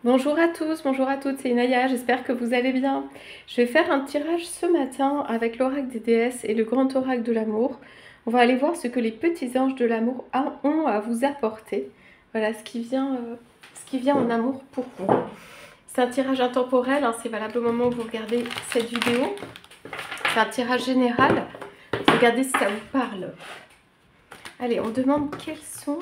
Bonjour à tous, bonjour à toutes, c'est Naya, j'espère que vous allez bien. Je vais faire un tirage ce matin avec l'oracle des déesses et le grand oracle de l'amour. On va aller voir ce que les petits anges de l'amour ont à vous apporter. Voilà ce qui vient en amour pour vous. C'est un tirage intemporel, hein, c'est valable au moment où vous regardez cette vidéo. C'est un tirage général. Regardez si ça vous parle. Allez, on demande quels sont...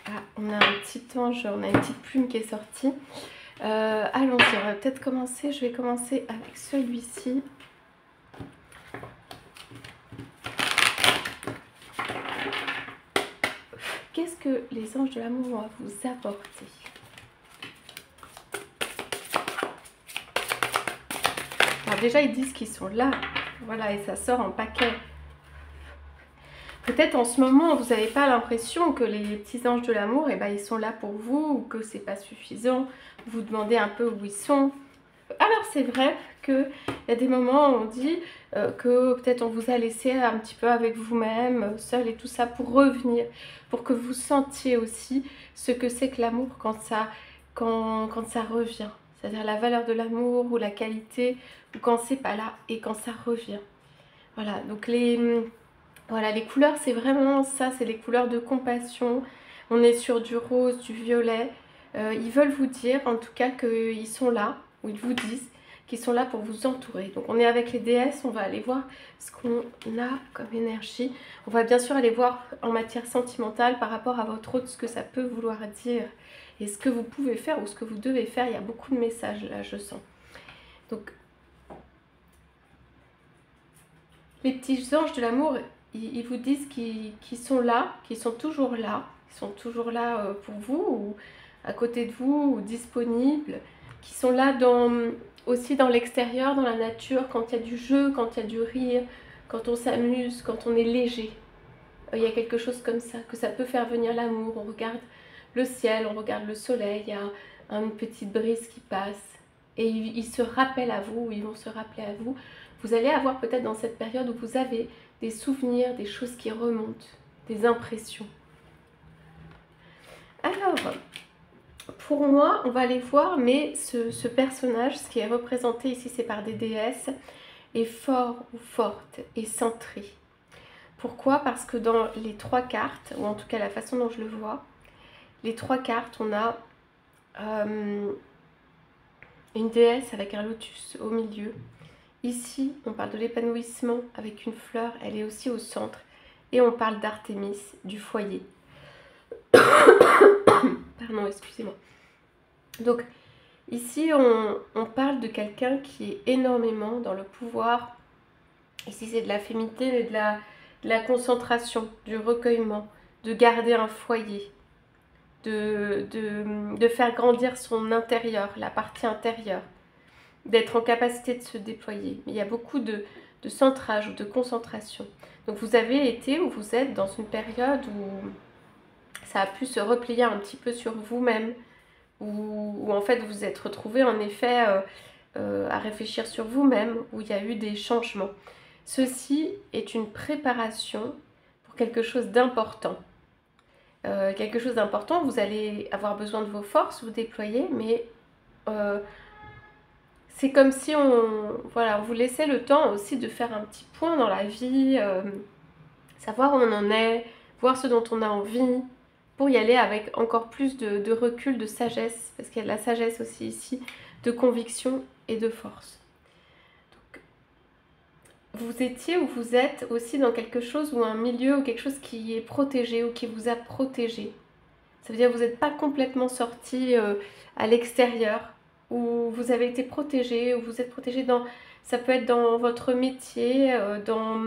Ah, on a un petit ange, on a une petite plume qui est sortie. Allons-y, on va peut-être commencer. Je vais commencer avec celui-ci. Qu'est-ce que les anges de l'amour vont vous apporter? Alors déjà, ils disent qu'ils sont là. Voilà, et ça sort en paquet. Peut-être en ce moment, vous n'avez pas l'impression que les petits anges de l'amour, eh ben, ils sont là pour vous ou que c'est pas suffisant. Vous demandez un peu où ils sont. Alors c'est vrai qu'il y a des moments où on dit que peut-être on vous a laissé un petit peu avec vous-même, seul et tout ça, pour revenir, pour que vous sentiez aussi ce que c'est que l'amour quand ça revient. C'est-à-dire la valeur de l'amour ou la qualité, ou quand c'est pas là et quand ça revient. Voilà, donc voilà, les couleurs, c'est vraiment ça, c'est les couleurs de compassion. On est sur du rose, du violet. Ils veulent vous dire, en tout cas, qu'ils sont là, ou ils vous disent qu'ils sont là pour vous entourer. Donc on est avec les déesses, on va aller voir ce qu'on a comme énergie. On va bien sûr aller voir en matière sentimentale par rapport à votre hôte, ce que ça peut vouloir dire. Et ce que vous pouvez faire ou ce que vous devez faire. Il y a beaucoup de messages là, je sens. Donc, les petits anges de l'amour, ils vous disent qu'ils sont là, qu'ils sont toujours là. Ils sont toujours là pour vous, ou à côté de vous, ou disponibles. Qui sont là aussi dans l'extérieur, dans la nature, quand il y a du jeu, quand il y a du rire, quand on s'amuse, quand on est léger. Il y a quelque chose comme ça, que ça peut faire venir l'amour. On regarde le ciel, on regarde le soleil, il y a une petite brise qui passe. Et ils se rappellent à vous, ils vont se rappeler à vous. Vous allez avoir peut-être dans cette période où vous avez des souvenirs, des choses qui remontent, des impressions. Alors, pour moi, on va aller voir, mais ce personnage, ce qui est représenté ici, c'est par des déesses, est fort ou forte et centré. Pourquoi? Parce que dans les trois cartes, ou en tout cas la façon dont je le vois, les trois cartes, on a une déesse avec un lotus au milieu. Ici, on parle de l'épanouissement avec une fleur, elle est aussi au centre. Et on parle d'Artémis, du foyer. Pardon, excusez-moi. Donc, ici, on parle de quelqu'un qui est énormément dans le pouvoir. Ici, c'est de la féminité, mais de la concentration, du recueillement, de garder un foyer, de faire grandir son intérieur, la partie intérieure, d'être en capacité de se déployer. Il y a beaucoup de centrage ou de concentration. Donc vous avez été ou vous êtes dans une période où ça a pu se replier un petit peu sur vous-même, où en fait vous vous êtes retrouvé en effet à réfléchir sur vous-même, où il y a eu des changements. Ceci est une préparation pour quelque chose d'important. Quelque chose d'important, vous allez avoir besoin de vos forces, vous déployer, mais c'est comme si on vous laissait le temps aussi de faire un petit point dans la vie, savoir où on en est, voir ce dont on a envie, pour y aller avec encore plus de recul, de sagesse, parce qu'il y a de la sagesse aussi ici, de conviction et de force. Donc, vous étiez ou vous êtes aussi dans quelque chose ou un milieu ou quelque chose qui est protégé ou qui vous a protégé. Ça veut dire que vous n'êtes pas complètement sorti à l'extérieur, où vous avez été protégé, où vous êtes protégé dans... Ça peut être dans votre métier, dans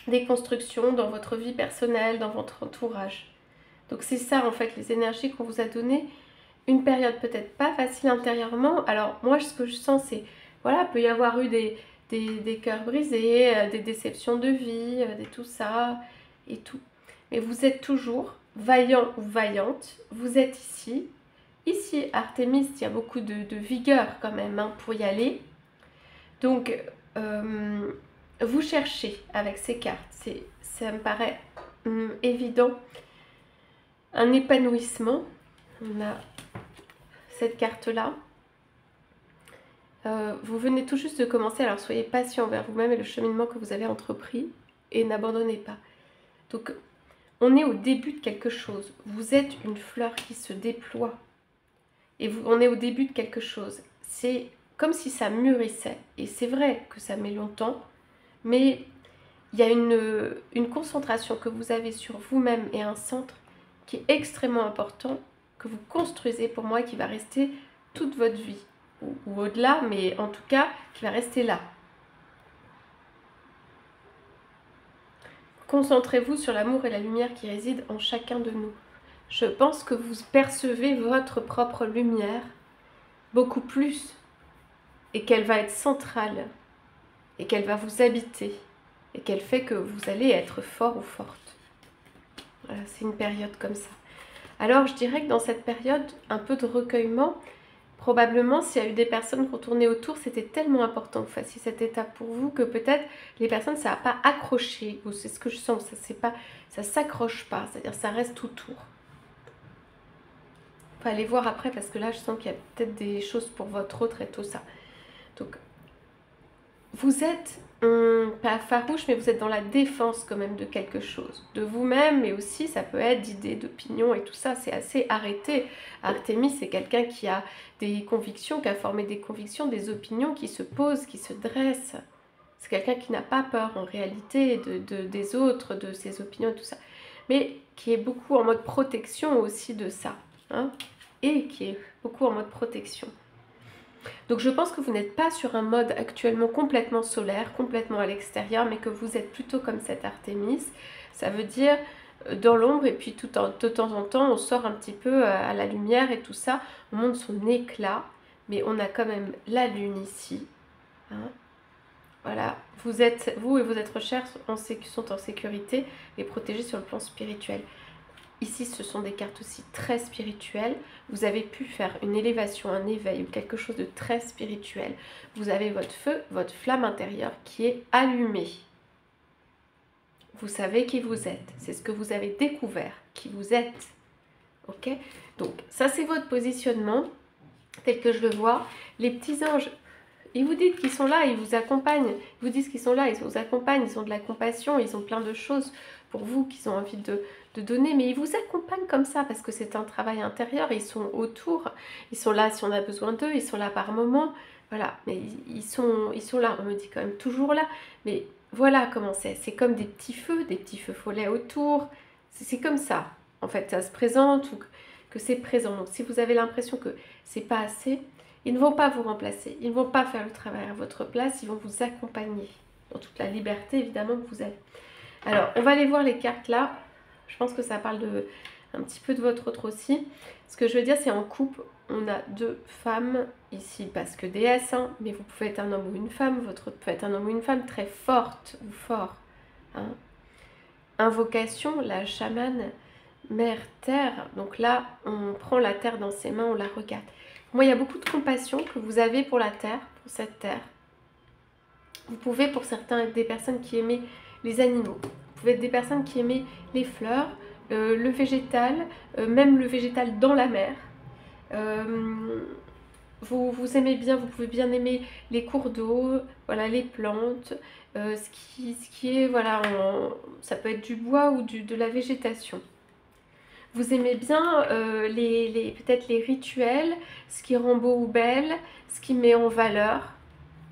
des constructions, dans votre vie personnelle, dans votre entourage. Donc c'est ça en fait les énergies qu'on vous a données. Une période peut-être pas facile intérieurement. Alors moi ce que je sens c'est, voilà, peut y avoir eu des cœurs brisés, des déceptions de vie, tout ça et tout. Mais vous êtes toujours vaillant ou vaillante, vous êtes ici. Ici, Artémis, il y a beaucoup de vigueur quand même hein, pour y aller. Donc, vous cherchez avec ces cartes, ça me paraît évident un épanouissement. On a cette carte-là. Vous venez tout juste de commencer, alors soyez patient envers vous-même et le cheminement que vous avez entrepris et n'abandonnez pas. Donc, on est au début de quelque chose. Vous êtes une fleur qui se déploie et on est au début de quelque chose. C'est comme si ça mûrissait et c'est vrai que ça met longtemps, mais il y a une concentration que vous avez sur vous-même et un centre qui est extrêmement important, que vous construisez pour moi, qui va rester toute votre vie. Ou au-delà, mais en tout cas, qui va rester là. Concentrez-vous sur l'amour et la lumière qui résident en chacun de nous. Je pense que vous percevez votre propre lumière beaucoup plus et qu'elle va être centrale et qu'elle va vous habiter et qu'elle fait que vous allez être fort ou forte. Voilà, c'est une période comme ça. Alors, je dirais que dans cette période, un peu de recueillement, probablement, s'il y a eu des personnes qui ont tourné autour, c'était tellement important que vous fassiez cette étape pour vous que peut-être les personnes, ça n'a pas accroché. C'est ce que je sens, ça s'accroche pas, c'est-à-dire ça reste autour. Il faut aller voir après parce que là, je sens qu'il y a peut-être des choses pour votre autre et tout ça. Donc, vous êtes pas farouche, mais vous êtes dans la défense quand même de quelque chose, de vous-même, mais aussi ça peut être d'idées, d'opinions et tout ça, c'est assez arrêté. Artémis, c'est quelqu'un qui a des convictions, qui a formé des convictions, des opinions, qui se posent, qui se dressent. C'est quelqu'un qui n'a pas peur en réalité des autres, de ses opinions et tout ça, mais qui est beaucoup en mode protection aussi de ça, hein, et qui est beaucoup en mode protection. Donc je pense que vous n'êtes pas sur un mode actuellement complètement solaire, complètement à l'extérieur, mais que vous êtes plutôt comme cette Artémis. Ça veut dire dans l'ombre et puis de temps en temps on sort un petit peu à la lumière et tout ça. On montre son éclat, mais on a quand même la lune ici. Hein. Voilà, vous et vos êtres chers sont en sécurité et protégés sur le plan spirituel. Ici, ce sont des cartes aussi très spirituelles. Vous avez pu faire une élévation, un éveil ou quelque chose de très spirituel. Vous avez votre feu, votre flamme intérieure qui est allumée. Vous savez qui vous êtes. C'est ce que vous avez découvert, qui vous êtes. Ok? Donc, ça, c'est votre positionnement, tel que je le vois. Les petits anges, ils vous disent qu'ils sont là, ils vous accompagnent. Ils vous disent qu'ils sont là, ils vous accompagnent, ils ont de la compassion, ils ont plein de choses pour vous qu'ils ont envie de donner, mais ils vous accompagnent comme ça parce que c'est un travail intérieur, ils sont autour, ils sont là si on a besoin d'eux, ils sont là par moment, voilà, mais ils sont là, on me dit quand même toujours là, mais voilà comment c'est comme des petits feux follets autour, c'est comme ça, en fait, ça se présente ou que c'est présent, donc si vous avez l'impression que c'est pas assez, ils ne vont pas vous remplacer, ils ne vont pas faire le travail à votre place, ils vont vous accompagner dans toute la liberté évidemment que vous avez. Alors, on va aller voir les cartes là. Je pense que ça parle un petit peu de votre autre aussi. Ce que je veux dire, c'est en couple, on a deux femmes ici, parce que déesse, hein, mais vous pouvez être un homme ou une femme, votre autre peut être un homme ou une femme très forte ou fort. Hein. Invocation, la chamane, mère terre. Donc là, on prend la terre dans ses mains, on la regarde. Moi, il y a beaucoup de compassion que vous avez pour la terre, pour cette terre. Vous pouvez, pour certains, être des personnes qui aiment les animaux. Vous pouvez être des personnes qui aiment les fleurs, le végétal, même le végétal dans la mer. Vous aimez bien, vous pouvez bien aimer les cours d'eau, voilà, les plantes, ce qui est, voilà, ça peut être du bois ou de la végétation. Vous aimez bien peut-être les rituels, ce qui rend beau ou belle, ce qui met en valeur.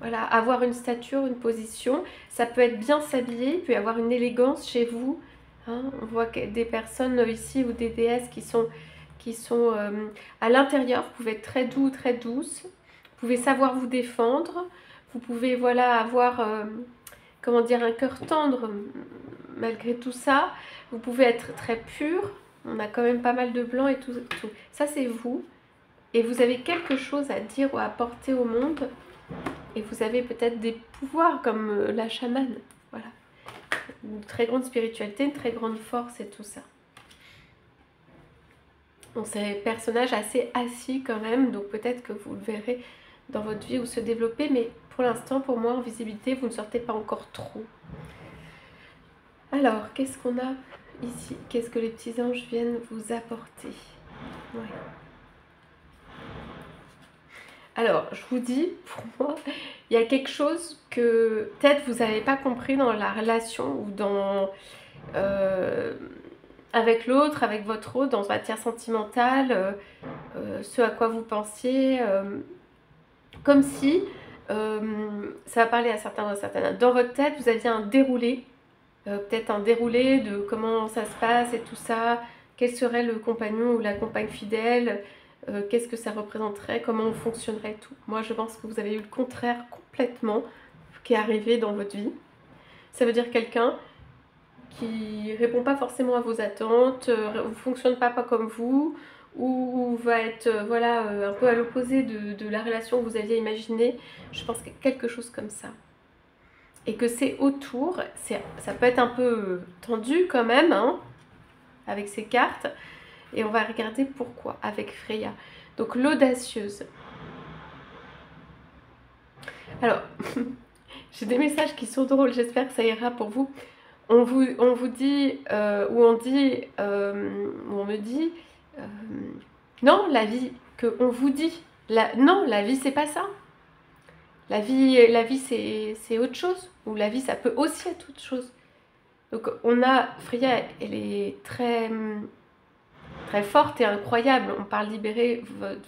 Voilà, avoir une stature, une position, ça peut être bien s'habiller, il peut y avoir une élégance chez vous. Hein, on voit des personnes ici ou des déesses qui sont à l'intérieur. Vous pouvez être très doux, très douce. Vous pouvez savoir vous défendre. Vous pouvez voilà, avoir comment dire, un cœur tendre malgré tout ça. Vous pouvez être très pur. On a quand même pas mal de blanc et tout. Ça, c'est vous. Et vous avez quelque chose à dire ou à apporter au monde. Et vous avez peut-être des pouvoirs comme la chamane, voilà. Une très grande spiritualité, une très grande force et tout ça. Donc c'est un personnage assez assis quand même, donc peut-être que vous le verrez dans votre vie ou se développer, mais pour l'instant, pour moi, en visibilité, vous ne sortez pas encore trop. Alors, qu'est-ce qu'on a ici, qu'est-ce que les petits anges viennent vous apporter? Ouais. Alors, je vous dis, pour moi, il y a quelque chose que peut-être vous n'avez pas compris dans la relation ou dans avec l'autre, avec votre autre, dans la matière sentimentale, ce à quoi vous pensiez, comme si, ça va parler à certains ou à certaines, dans votre tête, vous aviez un déroulé, peut-être un déroulé de comment ça se passe et tout ça, quel serait le compagnon ou la compagne fidèle, qu'est-ce que ça représenterait, comment on fonctionnerait et tout. Moi, je pense que vous avez eu le contraire complètement qui est arrivé dans votre vie. Ça veut dire quelqu'un qui répond pas forcément à vos attentes, fonctionne pas comme vous, ou va être voilà, un peu à l'opposé de la relation que vous aviez imaginée. Je pense que quelque chose comme ça. Et que c'est autour, ça peut être un peu tendu quand même, hein, avec ces cartes. Et on va regarder pourquoi avec Freya. Donc l'audacieuse. Alors, j'ai des messages qui sont drôles, j'espère que ça ira pour vous. On vous dit, ou on dit, ou on me dit, non, la vie, qu'on vous dit, non, la vie c'est pas ça. La vie c'est autre chose, ou la vie ça peut aussi être autre chose. Donc on a, Freya, elle est très, très forte et incroyable. On parle libérer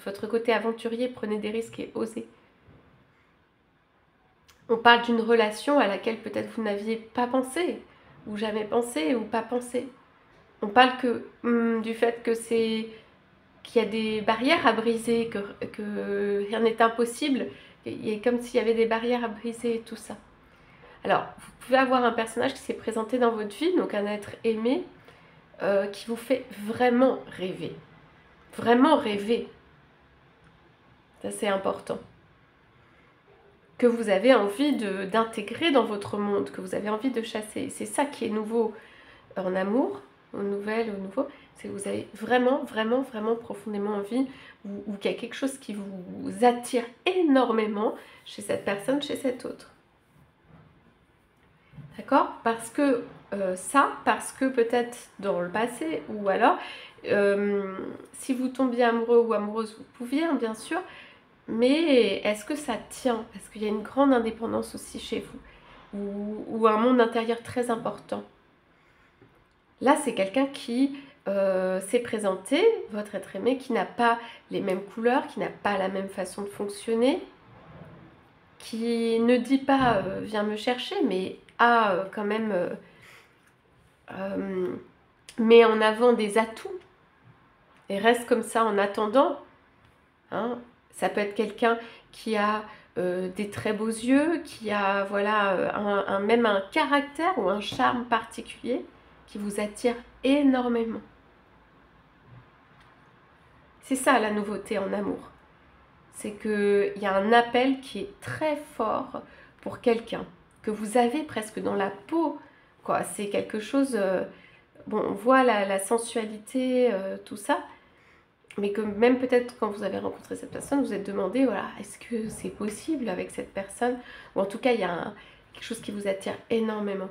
votre côté aventurier, prenez des risques et osez. On parle d'une relation à laquelle peut-être vous n'aviez pas pensé, ou jamais pensé, ou pas pensé. On parle du fait que qu'il y a des barrières à briser, que rien n'est impossible. Il est comme s'il y avait des barrières à briser et tout ça. Alors, vous pouvez avoir un personnage qui s'est présenté dans votre vie, donc un être aimé, qui vous fait vraiment rêver. Vraiment rêver. Ça, c'est important. Que vous avez envie d'intégrer dans votre monde, que vous avez envie de chasser. C'est ça qui est nouveau en amour, aux nouvelles, au nouveau. C'est que vous avez vraiment, vraiment, vraiment profondément envie, ou qu'il y a quelque chose qui vous attire énormément chez cette personne, chez cet autre. D'accord? Parce que parce que peut-être dans le passé, ou alors, si vous tombiez amoureux ou amoureuse, vous pouviez, hein, bien sûr, mais est-ce que ça tient? Parce qu'il y a une grande indépendance aussi chez vous, ou un monde intérieur très important. Là, c'est quelqu'un qui s'est présenté, votre être aimé, qui n'a pas les mêmes couleurs, qui n'a pas la même façon de fonctionner, qui ne dit pas viens me chercher, mais a quand même met en avant des atouts et reste comme ça en attendant. Hein. Ça peut être quelqu'un qui a des très beaux yeux, qui a voilà, même un caractère ou un charme particulier qui vous attire énormément. C'est ça la nouveauté en amour. C'est qu'il y a un appel qui est très fort pour quelqu'un, que vous avez presque dans la peau. C'est quelque chose... bon, on voit la sensualité, tout ça, mais que même peut-être quand vous avez rencontré cette personne, vous vous êtes demandé, voilà, est-ce que c'est possible avec cette personne? Ou en tout cas, il y a quelque chose qui vous attire énormément.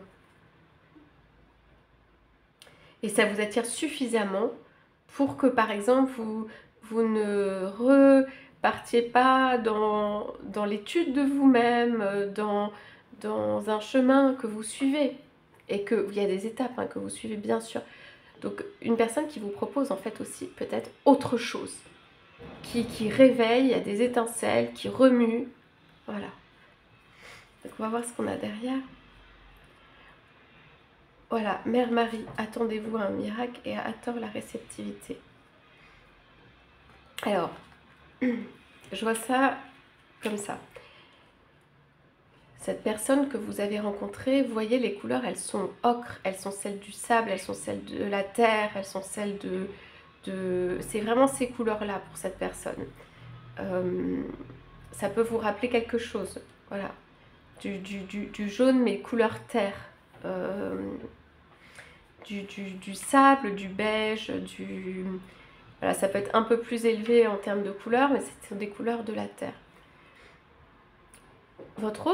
Et ça vous attire suffisamment pour que, par exemple, vous ne repartiez pas dans l'étude de vous-même, dans un chemin que vous suivez. Et qu'il y a des étapes que vous suivez, bien sûr. Donc, une personne qui vous propose, en fait, aussi peut-être autre chose. Qui réveille, il y a des étincelles, qui remuent. Voilà. Donc, on va voir ce qu'on a derrière. Voilà, Mère Marie, attendez-vous à un miracle et à tort la réceptivité. Alors, je vois ça comme ça. Cette personne que vous avez rencontrée, vous voyez les couleurs, elles sont ocre, elles sont celles du sable, elles sont celles de la terre, elles sont celles c'est vraiment ces couleurs-là pour cette personne. Ça peut vous rappeler quelque chose, voilà. Du jaune, mais couleur terre. Du sable, du beige, voilà, ça peut être un peu plus élevé en termes de couleurs, mais c'est des couleurs de la terre. Votre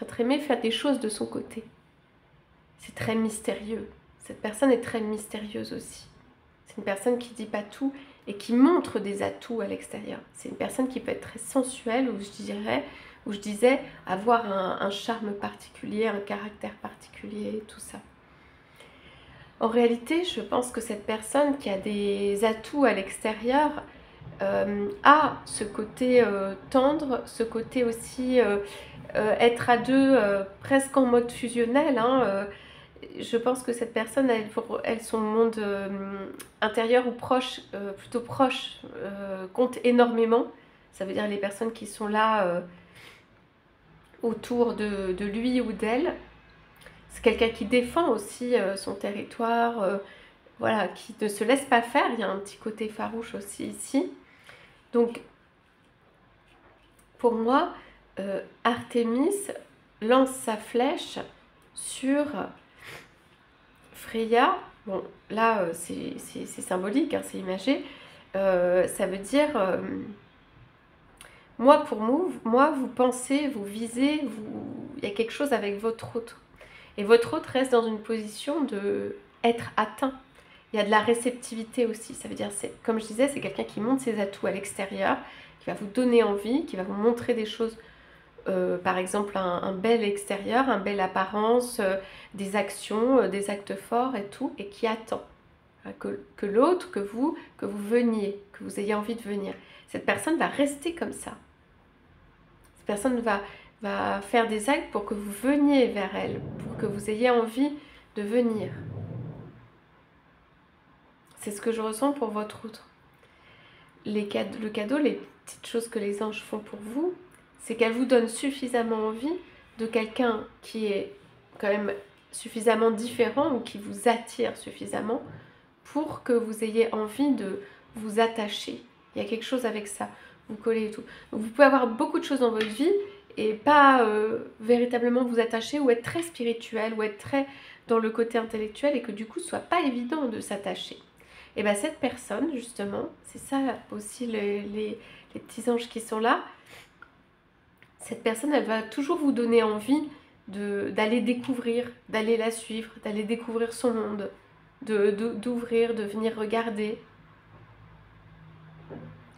être aimé fait des choses de son côté. C'est très mystérieux. Cette personne est très mystérieuse aussi. C'est une personne qui ne dit pas tout et qui montre des atouts à l'extérieur. C'est une personne qui peut être très sensuelle, ou je disais avoir un charme particulier, un caractère particulier, tout ça. En réalité, je pense que cette personne qui a des atouts à l'extérieur a ce côté tendre, ce côté aussi être à deux, presque en mode fusionnel, hein, je pense que cette personne, elle son monde intérieur ou proche, plutôt proche, compte énormément. Ça veut dire les personnes qui sont là autour de lui ou d'elle. C'est quelqu'un qui défend aussi son territoire, voilà, qui ne se laisse pas faire. Il y a un petit côté farouche aussi ici. Donc, pour moi, Artémis lance sa flèche sur Freya. Bon, là, c'est symbolique, hein, c'est imagé. Ça veut dire, moi, vous pensez, vous visez, il y a quelque chose avec votre autre. Et votre autre reste dans une position de être atteint. Il y a de la réceptivité aussi. Ça veut dire, comme je disais, c'est quelqu'un qui montre ses atouts à l'extérieur, qui va vous donner envie, qui va vous montrer des choses, par exemple un bel extérieur, une belle apparence, des actions, des actes forts et tout, et qui attend que l'autre, que vous veniez, que vous ayez envie de venir. Cette personne va rester comme ça. Cette personne va faire des actes pour que vous veniez vers elle, pour que vous ayez envie de venir. C'est ce que je ressens pour votre autre. Le cadeau, les petites choses que les anges font pour vous, c'est qu'elles vous donnent suffisamment envie de quelqu'un qui est quand même suffisamment différent ou qui vous attire suffisamment pour que vous ayez envie de vous attacher. Il y a quelque chose avec ça, vous collez et tout. Donc vous pouvez avoir beaucoup de choses dans votre vie et pas véritablement vous attacher ou être très spirituel ou être très dans le côté intellectuel et que du coup ce soit pas évident de s'attacher. Et bien cette personne justement, c'est ça aussi les petits anges qui sont là, cette personne elle va toujours vous donner envie d'aller découvrir, d'aller la suivre, d'aller découvrir son monde, d'ouvrir, de venir regarder.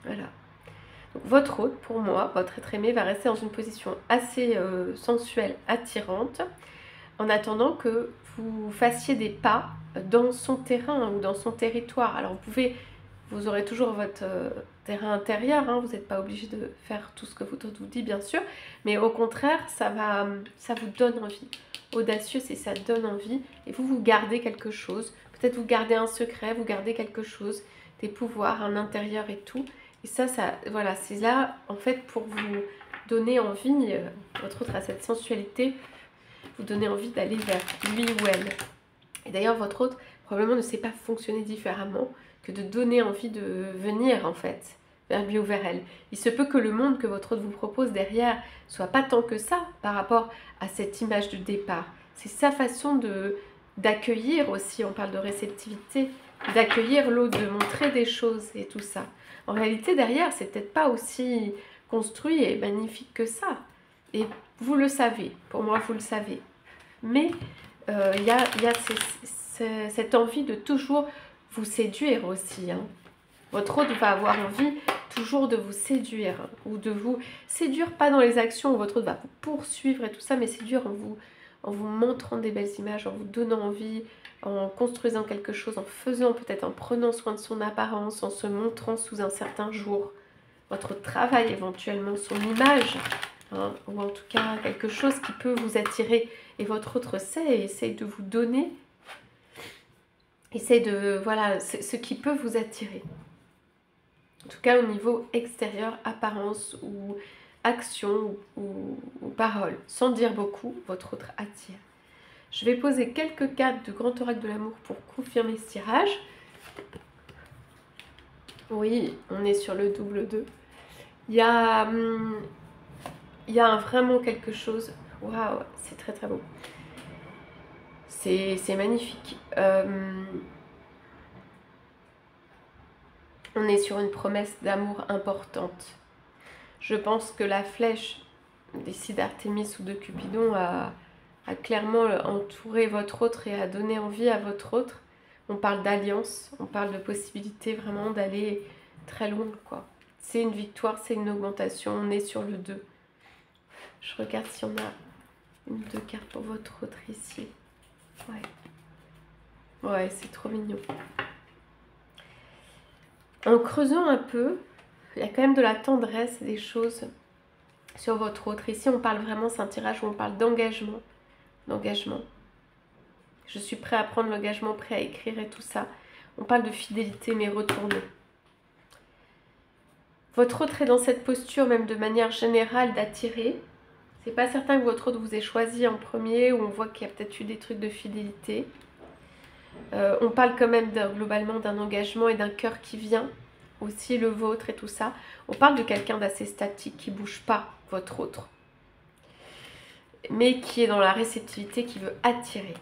Voilà. Donc, votre hôte, pour moi, votre être aimé, va rester dans une position assez sensuelle, attirante, en attendant que vous fassiez des pas dans son terrain ou dans son territoire. Alors vous aurez toujours votre terrain intérieur, hein, vous n'êtes pas obligé de faire tout ce que votre hôte vous dit, bien sûr, mais au contraire, ça vous donne envie. Audacieux, c'est ça donne envie, et vous gardez quelque chose. Peut-être vous gardez un secret, vous gardez quelque chose, des pouvoirs, un intérieur et tout. Et ça voilà, c'est là, en fait, pour vous donner envie, votre autre a cette sensualité, vous donner envie d'aller vers lui ou elle. Et d'ailleurs, votre autre, probablement, ne sait pas fonctionner différemment que de donner envie de venir, en fait, vers lui ou vers elle. Il se peut que le monde que votre autre vous propose derrière soit pas tant que ça par rapport à cette image de départ. C'est sa façon d'accueillir aussi, on parle de réceptivité, d'accueillir l'autre, de montrer des choses et tout ça. En réalité, derrière, c'est peut-être pas aussi construit et magnifique que ça. Et vous le savez, pour moi, vous le savez. Mais il y a cette envie de toujours vous séduire aussi. Hein. Votre hôte va avoir envie toujours de vous séduire, hein, ou de vous séduire, pas dans les actions où votre hôte va vous poursuivre et tout ça, mais séduire en vous montrant des belles images, en vous donnant envie, en construisant quelque chose, en faisant peut-être, en prenant soin de son apparence, en se montrant sous un certain jour. Votre travail éventuellement, son image, hein, ou en tout cas quelque chose qui peut vous attirer. Et votre autre sait et essaye de vous donner, essaye de, voilà, ce qui peut vous attirer. En tout cas au niveau extérieur, apparence ou action ou parole. Sans dire beaucoup, votre autre attire. Je vais poser quelques cartes de grand oracle de l'amour pour confirmer ce tirage. Oui, on est sur le double 2. Il y a vraiment quelque chose. Waouh, c'est très très beau. C'est magnifique. On est sur une promesse d'amour importante. Je pense que la flèche, ici d'Artémis ou de Cupidon, à clairement entourer votre autre et à donner envie à votre autre. On parle d'alliance, on parle de possibilité vraiment d'aller très loin, quoi. C'est une victoire, c'est une augmentation, on est sur le 2. Je regarde si on a une ou deux cartes pour votre autre ici. Ouais. Ouais, c'est trop mignon. En creusant un peu, il y a quand même de la tendresse et des choses sur votre autre. Ici, on parle vraiment, c'est un tirage où on parle d'engagement. D'engagement. Je suis prêt à prendre l'engagement, prêt à écrire et tout ça. On parle de fidélité, mais retournée. Votre autre est dans cette posture, même de manière générale, d'attirer. C'est pas certain que votre autre vous ait choisi en premier, ou on voit qu'il y a peut-être eu des trucs de fidélité. On parle quand même globalement d'un engagement et d'un cœur qui vient. Aussi le vôtre et tout ça. On parle de quelqu'un d'assez statique, qui bouge pas, votre autre. Mais qui est dans la réceptivité, qui veut attirer.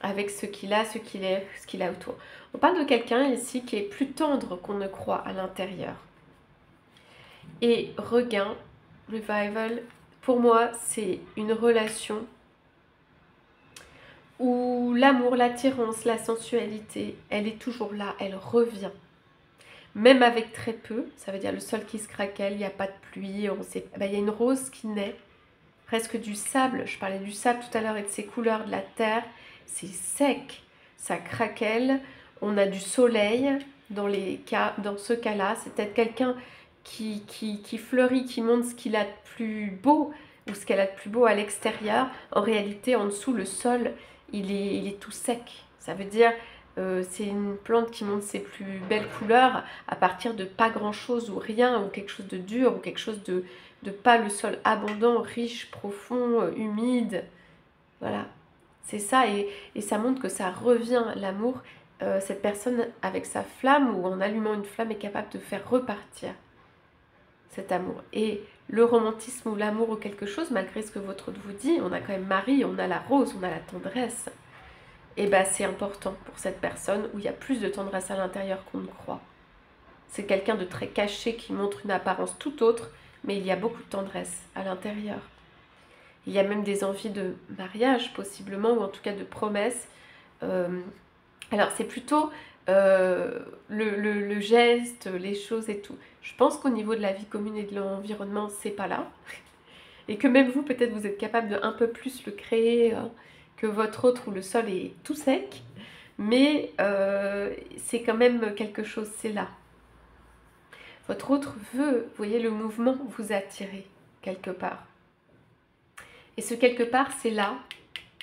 Avec ce qu'il a, ce qu'il est, ce qu'il a autour. On parle de quelqu'un ici qui est plus tendre qu'on ne croit à l'intérieur. Et regain, revival, pour moi, c'est une relation où l'amour, l'attirance, la sensualité, elle est toujours là, elle revient. Même avec très peu, ça veut dire le sol qui se craquelle, il n'y a pas de pluie, on sait, il y a une rose qui naît, presque du sable. Je parlais du sable tout à l'heure et de ses couleurs, de la terre. C'est sec, ça craquelle, on a du soleil dans ce cas-là. C'est peut-être quelqu'un qui fleurit, qui montre ce qu'il a de plus beau ou ce qu'elle a de plus beau à l'extérieur. En réalité, en dessous, le sol, il est tout sec. Ça veut dire c'est une plante qui montre ses plus belles couleurs à partir de pas grand-chose ou rien, ou quelque chose de dur, ou quelque chose de pas le sol abondant, riche, profond, humide. Voilà. C'est ça, et ça montre que ça revient, l'amour. Cette personne, avec sa flamme ou en allumant une flamme, est capable de faire repartir cet amour. Et le romantisme ou l'amour ou quelque chose, malgré ce que votre autre vous dit, on a quand même Marie, on a la rose, on a la tendresse. Et bien c'est important pour cette personne où il y a plus de tendresse à l'intérieur qu'on ne croit. C'est quelqu'un de très caché qui montre une apparence tout autre, mais il y a beaucoup de tendresse à l'intérieur. Il y a même des envies de mariage, possiblement, ou en tout cas de promesses. Alors, c'est plutôt le geste, les choses et tout. Je pense qu'au niveau de la vie commune et de l'environnement, c'est pas là. Et que même vous, peut-être, vous êtes capable de un peu plus le créer que votre autre où le sol est tout sec. Mais c'est quand même quelque chose, c'est là. Votre autre veut, vous voyez, le mouvement vous attirer quelque part. Et ce quelque part, c'est là,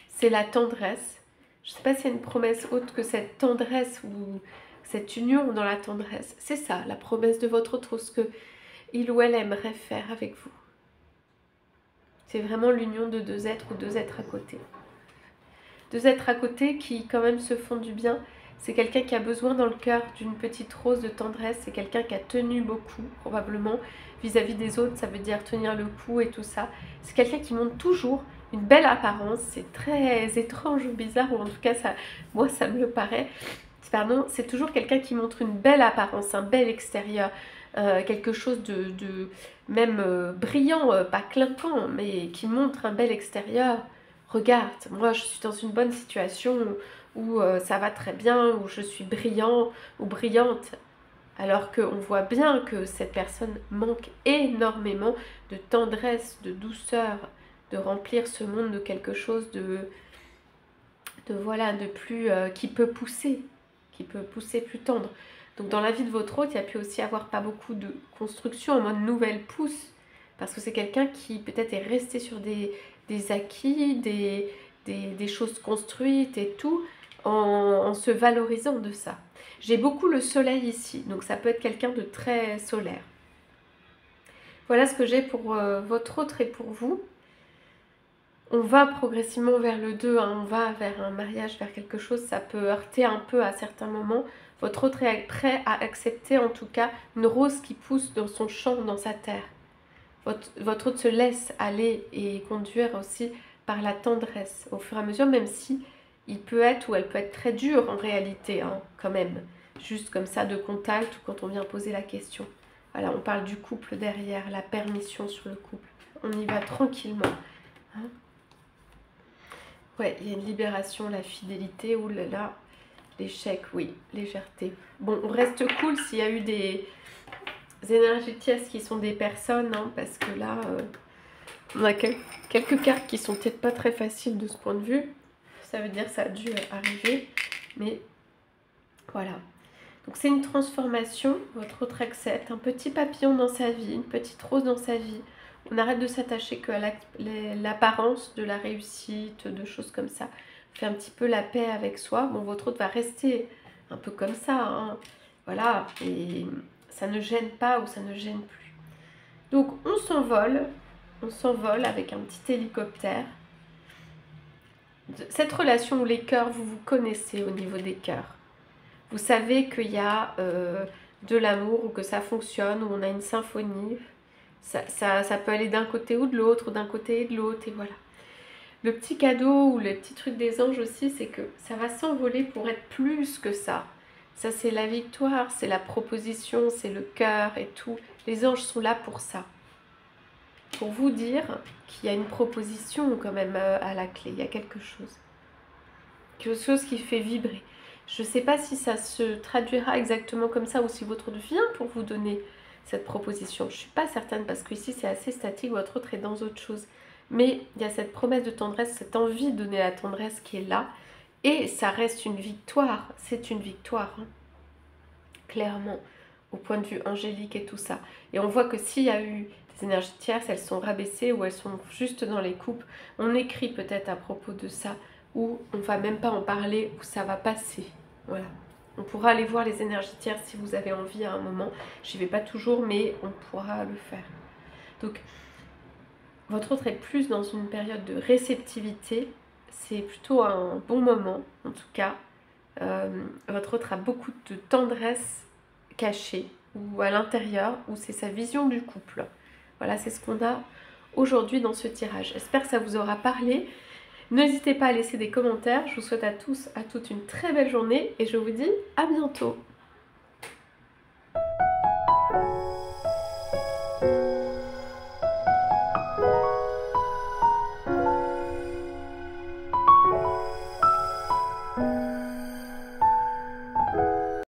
c'est la tendresse. Je ne sais pas s'il y a une promesse autre que cette tendresse ou cette union dans la tendresse. C'est ça, la promesse de votre autre, ce qu'il ou elle aimerait faire avec vous. C'est vraiment l'union de deux êtres ou deux êtres à côté. Deux êtres à côté qui quand même se font du bien. C'est quelqu'un qui a besoin dans le cœur d'une petite rose de tendresse. C'est quelqu'un qui a tenu beaucoup, probablement, vis-à-vis des autres. Ça veut dire tenir le coup et tout ça. C'est quelqu'un qui montre toujours une belle apparence. C'est très étrange ou bizarre, ou en tout cas, moi, ça me le paraît. Pardon, c'est toujours quelqu'un qui montre une belle apparence, un bel extérieur. Quelque chose de même brillant, pas clinquant, mais qui montre un bel extérieur. Regarde, moi, je suis dans une bonne situation où ça va très bien, où je suis brillant ou brillante, alors qu'on voit bien que cette personne manque énormément de tendresse, de douceur, de remplir ce monde de quelque chose de voilà, de plus qui peut pousser plus tendre. Donc dans la vie de votre hôte, il y a pu aussi avoir pas beaucoup de construction en mode nouvelle pousse, parce que c'est quelqu'un qui peut-être est resté sur des acquis, des choses construites et tout, en se valorisant de ça. J'ai beaucoup le soleil ici, donc ça peut être quelqu'un de très solaire. Voilà ce que j'ai pour votre autre et pour vous. On va progressivement vers le 2, hein, on va vers un mariage, vers quelque chose, ça peut heurter un peu à certains moments. Votre autre est prêt à accepter en tout cas une rose qui pousse dans son champ, dans sa terre. Votre autre se laisse aller et conduire aussi par la tendresse au fur et à mesure, même si il peut être ou elle peut être très dure en réalité, hein, quand même. Juste comme ça de contact ou quand on vient poser la question. Voilà, on parle du couple derrière, la permission sur le couple. On y va tranquillement. Hein. Ouais, il y a une libération, la fidélité, ouh là là, l'échec, oui, légèreté. Bon, on reste cool s'il y a eu des énergies tierces qui sont des personnes, hein, parce que là, on a quelques cartes qui sont peut-être pas très faciles de ce point de vue. Ça veut dire que ça a dû arriver, mais voilà. Donc c'est une transformation, votre autre accepte, un petit papillon dans sa vie, une petite rose dans sa vie. On arrête de s'attacher qu'à l'apparence de la réussite, de choses comme ça. On fait un petit peu la paix avec soi. Bon, votre autre va rester un peu comme ça, hein. Voilà, et ça ne gêne pas ou ça ne gêne plus. Donc on s'envole avec un petit hélicoptère. Cette relation où les cœurs, vous vous connaissez au niveau des cœurs. Vous savez qu'il y a de l'amour ou que ça fonctionne, où on a une symphonie. Ça peut aller d'un côté ou de l'autre, d'un côté et de l'autre, et voilà. Le petit cadeau ou le petit truc des anges aussi, c'est que ça va s'envoler pour être plus que ça. Ça, c'est la victoire, c'est la proposition, c'est le cœur et tout. Les anges sont là pour ça. Pour vous dire qu'il y a une proposition quand même à la clé, il y a quelque chose. Quelque chose qui fait vibrer. Je ne sais pas si ça se traduira exactement comme ça ou si votre autre vient pour vous donner cette proposition. Je ne suis pas certaine parce qu'ici c'est assez statique, votre autre est dans autre chose. Mais il y a cette promesse de tendresse, cette envie de donner la tendresse qui est là. Et ça reste une victoire, c'est une victoire, hein. Clairement, au point de vue angélique et tout ça. Et on voit que s'il y a eu des énergies tierces, elles sont rabaissées ou elles sont juste dans les coupes. On écrit peut-être à propos de ça, ou on va même pas en parler, ou ça va passer. Voilà. On pourra aller voir les énergies tierces si vous avez envie à un moment. J'y vais pas toujours, mais on pourra le faire. Donc, votre autre est plus dans une période de réceptivité. C'est plutôt un bon moment, en tout cas. Votre autre a beaucoup de tendresse cachée, ou à l'intérieur, ou c'est sa vision du couple. Voilà, c'est ce qu'on a aujourd'hui dans ce tirage. J'espère que ça vous aura parlé. N'hésitez pas à laisser des commentaires. Je vous souhaite à tous, à toutes une très belle journée et je vous dis à bientôt.